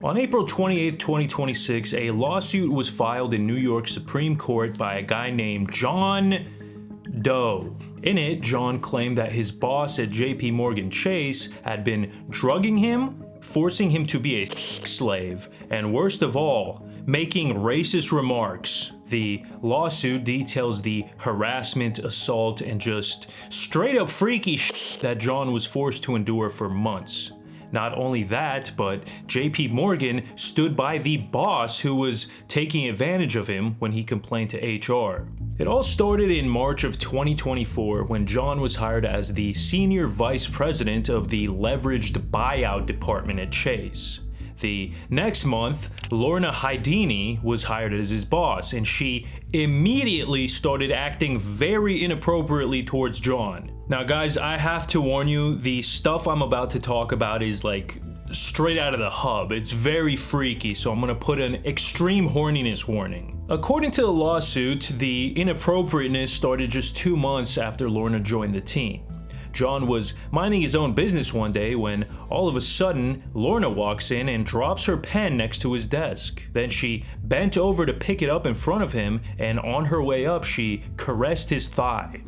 On April 28, 2026, a lawsuit was filed in New York Supreme Court by a guy named John Doe. In it, John claimed that his boss at JP Morgan Chase had been drugging him, forcing him to be a slave, and worst of all, making racist remarks. The lawsuit details the harassment, assault, and just straight up freaky shit that John was forced to endure for months. Not only that, but JP Morgan stood by the boss who was taking advantage of him when he complained to HR. It all started in March of 2024 when John was hired as the senior vice president of the leveraged buyout department at Chase. The next month, Lorna Hajdini was hired as his boss, and she immediately started acting very inappropriately towards John. Now guys, I have to warn you, the stuff I'm about to talk about is like straight out of the hub. It's very freaky, so I'm gonna put an extreme horniness warning. According to the lawsuit, the inappropriateness started just 2 months after Lorna joined the team. John was minding his own business one day when all of a sudden Lorna walks in and drops her pen next to his desk. Then she bent over to pick it up in front of him, and on her way up she caressed his thigh.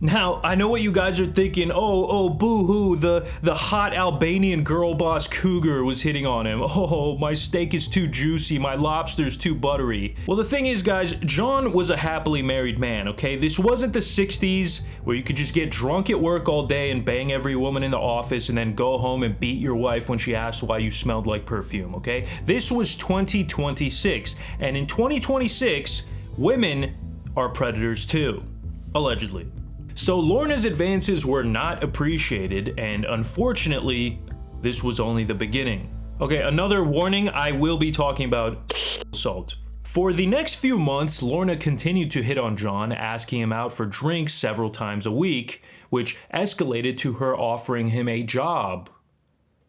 Now, I know what you guys are thinking, oh, boo-hoo, the hot Albanian girl boss cougar was hitting on him. Oh, my steak is too juicy, my lobster's too buttery. Well, the thing is, guys, John was a happily married man, okay? This wasn't the 60s where you could just get drunk at work all day and bang every woman in the office and then go home and beat your wife when she asked why you smelled like perfume, okay? This was 2026, and in 2026, women are predators too, allegedly. So Lorna's advances were not appreciated, and unfortunately, this was only the beginning. Okay, another warning, I will be talking about assault. For the next few months, Lorna continued to hit on John, asking him out for drinks several times a week, which escalated to her offering him a job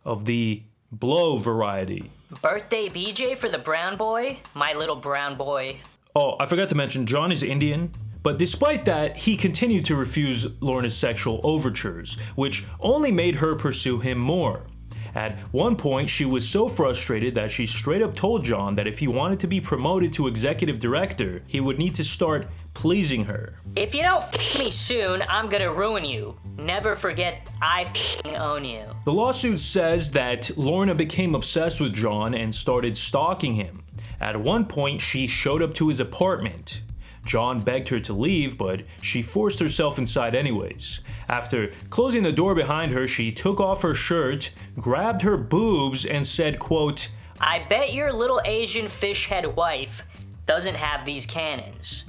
of the blow variety. Birthday BJ for the brown boy? My little brown boy. Oh, I forgot to mention, John is Indian. But despite that, he continued to refuse Lorna's sexual overtures, which only made her pursue him more. At one point, she was so frustrated that she straight up told John that if he wanted to be promoted to executive director, he would need to start pleasing her. If you don't f me soon, I'm gonna ruin you. Never forget I f***ing own you. The lawsuit says that Lorna became obsessed with John and started stalking him. At one point, she showed up to his apartment. John begged her to leave, but she forced herself inside anyways. After closing the door behind her, she took off her shirt, grabbed her boobs, and said, quote, I bet your little Asian fish head wife doesn't have these cannons.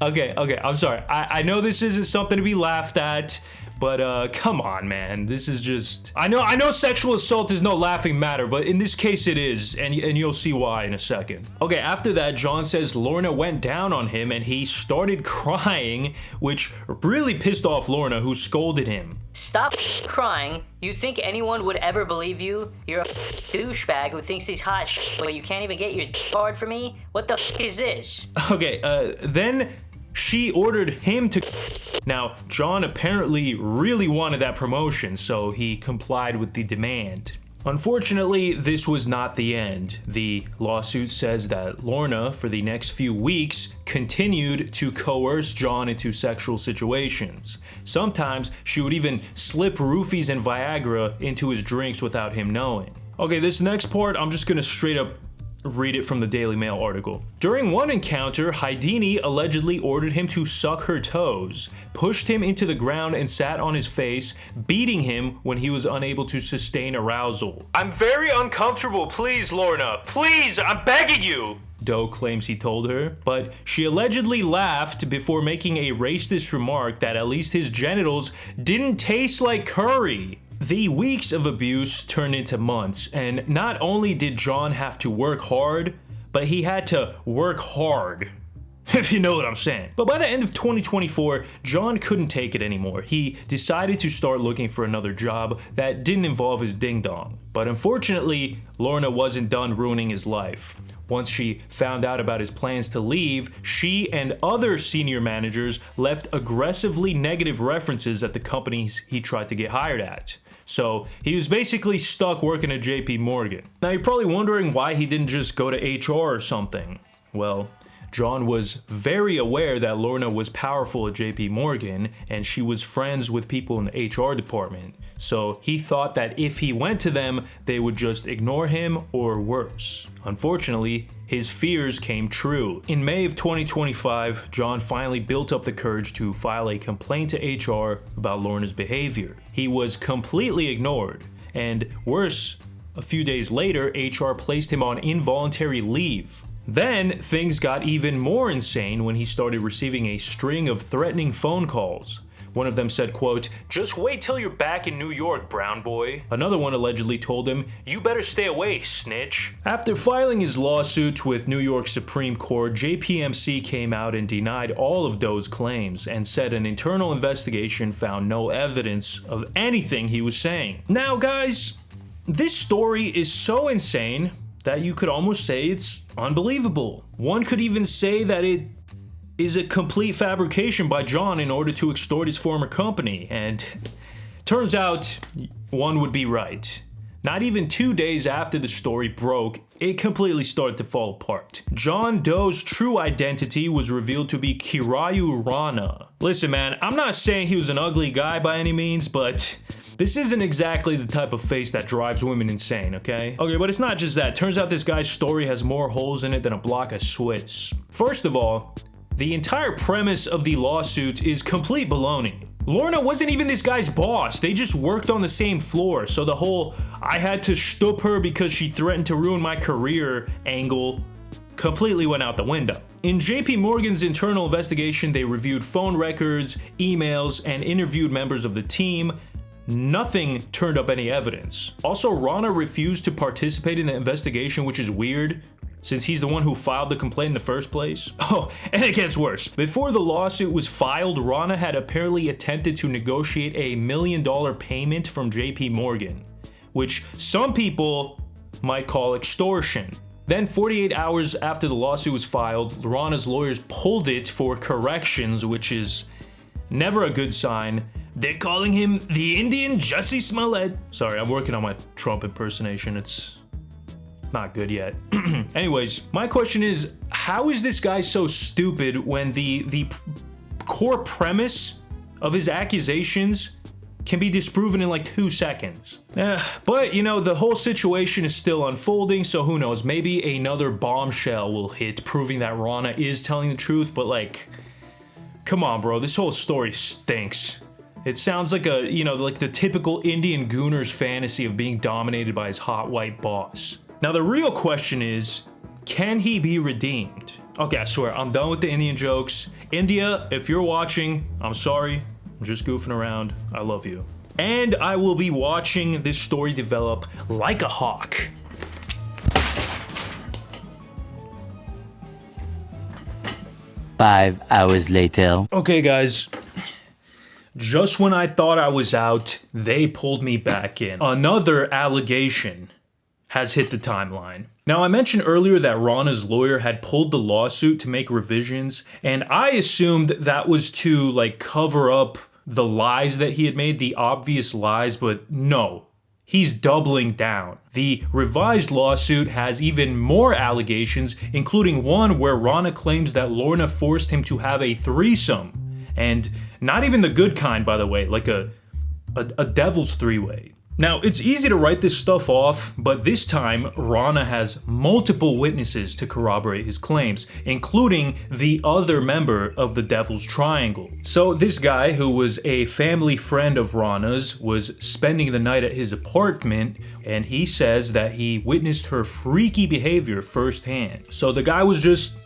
Okay, I'm sorry. I know this isn't something to be laughed at, but come on, man. This is just... I know sexual assault is no laughing matter, but in this case it is, and you'll see why in a second. Okay, after that, John says Lorna went down on him and he started crying, which really pissed off Lorna, who scolded him. Stop crying. You think anyone would ever believe you? You're a douchebag who thinks he's hot but you can't even get your hard for me? What the is this? Okay, then she ordered him to... Now, John apparently really wanted that promotion, so he complied with the demand. Unfortunately, this was not the end. The lawsuit says that Lorna, for the next few weeks, continued to coerce John into sexual situations. Sometimes she would even slip roofies and Viagra into his drinks without him knowing. Okay, this next part, I'm just gonna straight up read it from the Daily Mail article. During one encounter, Hajdini allegedly ordered him to suck her toes, pushed him into the ground and sat on his face, beating him when he was unable to sustain arousal. I'm very uncomfortable, please, Lorna. Please, I'm begging you, Doe claims he told her, but she allegedly laughed before making a racist remark that at least his genitals didn't taste like curry. The weeks of abuse turned into months, and not only did John have to work hard, but he had to work hard, if you know what I'm saying. But by the end of 2024, John couldn't take it anymore. He decided to start looking for another job that didn't involve his ding-dong. But unfortunately, Lorna wasn't done ruining his life. Once she found out about his plans to leave, she and other senior managers left aggressively negative references at the companies he tried to get hired at. So he was basically stuck working at JP Morgan. Now you're probably wondering why he didn't just go to HR or something. Well, John was very aware that Lorna was powerful at JP Morgan and she was friends with people in the HR department. So he thought that if he went to them, they would just ignore him or worse. Unfortunately, his fears came true. In May of 2025, John finally built up the courage to file a complaint to HR about Lorna's behavior. He was completely ignored, and worse, a few days later, HR placed him on involuntary leave. Then things got even more insane when he started receiving a string of threatening phone calls. One of them said, quote, "Just wait till you're back in New York, brown boy." Another one allegedly told him, "You better stay away, snitch." After filing his lawsuit with New York Supreme Court, JPMC came out and denied all of Doe's claims and said an internal investigation found no evidence of anything he was saying. Now, guys, this story is so insane that you could almost say it's unbelievable. One could even say that it is a complete fabrication by John in order to extort his former company, and turns out one would be right. Not even 2 days after the story broke, it completely started to fall apart. John Doe's true identity was revealed to be Chirayu Rana. Listen, man, I'm not saying he was an ugly guy by any means, but this isn't exactly the type of face that drives women insane, okay? Okay, but it's not just that. Turns out this guy's story has more holes in it than a block of Swiss. First of all, the entire premise of the lawsuit is complete baloney. Lorna wasn't even this guy's boss. They just worked on the same floor. So the whole "I had to stoop her because she threatened to ruin my career" angle completely went out the window. In JP Morgan's internal investigation, they reviewed phone records, emails, and interviewed members of the team. Nothing turned up any evidence. Also, Rana refused to participate in the investigation, which is weird, since he's the one who filed the complaint in the first place. Oh, and it gets worse. Before the lawsuit was filed, Rana had apparently attempted to negotiate a $1 million payment from JP Morgan, which some people might call extortion. Then 48 hours after the lawsuit was filed, Rana's lawyers pulled it for corrections, which is never a good sign. They're calling him the Indian Jussie Smollett. Sorry, I'm working on my Trump impersonation. It's not good yet. Anyways, my question is, how is this guy so stupid when the core premise of his accusations can be disproven in like 2 seconds? But you know, the whole situation is still unfolding, so who knows, maybe another bombshell will hit proving that Rana is telling the truth, but like, come on bro, this whole story stinks. It sounds like like the typical Indian gooner's fantasy of being dominated by his hot white boss. Now the real question is, can he be redeemed? Okay, I swear, I'm done with the Indian jokes. India, if you're watching, I'm sorry. I'm just goofing around. I love you. And I will be watching this story develop like a hawk. Five hours later. Okay, guys. Just when I thought I was out, they pulled me back in. Another allegation has hit the timeline. Now, I mentioned earlier that Rana's lawyer had pulled the lawsuit to make revisions, and I assumed that was to like cover up the lies that he had made, the obvious lies, but no. He's doubling down. The revised lawsuit has even more allegations, including one where Rana claims that Lorna forced him to have a threesome. And not even the good kind, by the way, like a devil's three-way. Now, it's easy to write this stuff off, but this time, Rana has multiple witnesses to corroborate his claims, including the other member of the Devil's Triangle. So this guy, who was a family friend of Rana's, was spending the night at his apartment, and he says that he witnessed her freaky behavior firsthand. So the guy was just,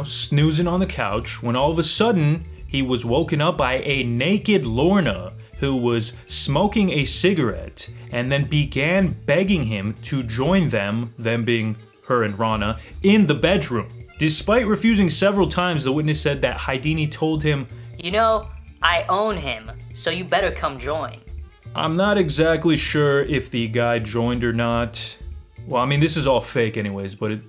snoozing on the couch, when all of a sudden, he was woken up by a naked Lorna, who was smoking a cigarette and then began begging him to join them being her and Rana, in the bedroom. Despite refusing several times, the witness said that Hajdini told him, I own him, so you better come join. I'm not exactly sure if the guy joined or not. Well, I mean, this is all fake anyways, but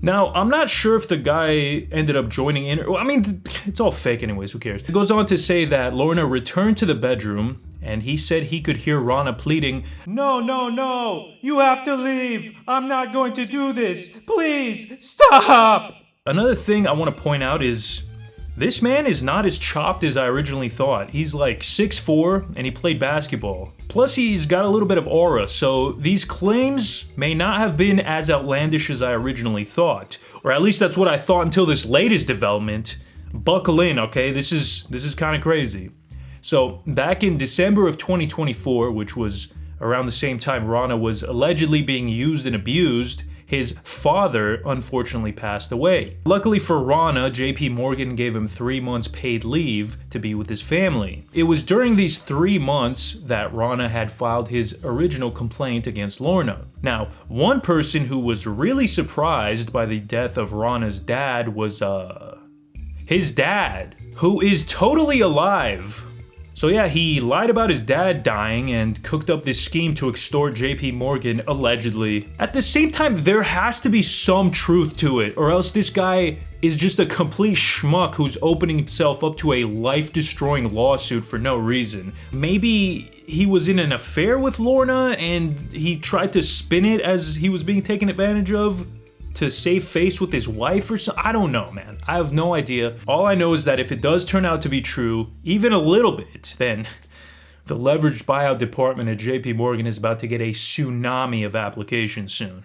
Now, I'm not sure if the guy ended up joining in. Well, I mean, it's all fake anyways, who cares? It goes on to say that Lorna returned to the bedroom and he said he could hear Rana pleading, "No, no, no, you have to leave. I'm not going to do this. Please, stop." Another thing I want to point out is this man is not as chopped as I originally thought. He's like 6'4", and he played basketball. Plus, he's got a little bit of aura, so these claims may not have been as outlandish as I originally thought. Or at least that's what I thought until this latest development. Buckle in, okay? This is kind of crazy. So, back in December of 2024, which was around the same time Rana was allegedly being used and abused, his father unfortunately passed away. Luckily for Rana, JP Morgan gave him 3 months paid leave to be with his family. It was during these 3 months that Rana had filed his original complaint against Lorna. Now, one person who was really surprised by the death of Rana's dad was, his dad, who is totally alive. So yeah, he lied about his dad dying and cooked up this scheme to extort JP Morgan, allegedly. At the same time, there has to be some truth to it, or else this guy is just a complete schmuck who's opening himself up to a life-destroying lawsuit for no reason. Maybe he was in an affair with Lorna and he tried to spin it as he was being taken advantage of to save face with his wife or something. I don't know, man. I have no idea. All I know is that if it does turn out to be true, even a little bit, then the leveraged buyout department at JP Morgan is about to get a tsunami of applications soon.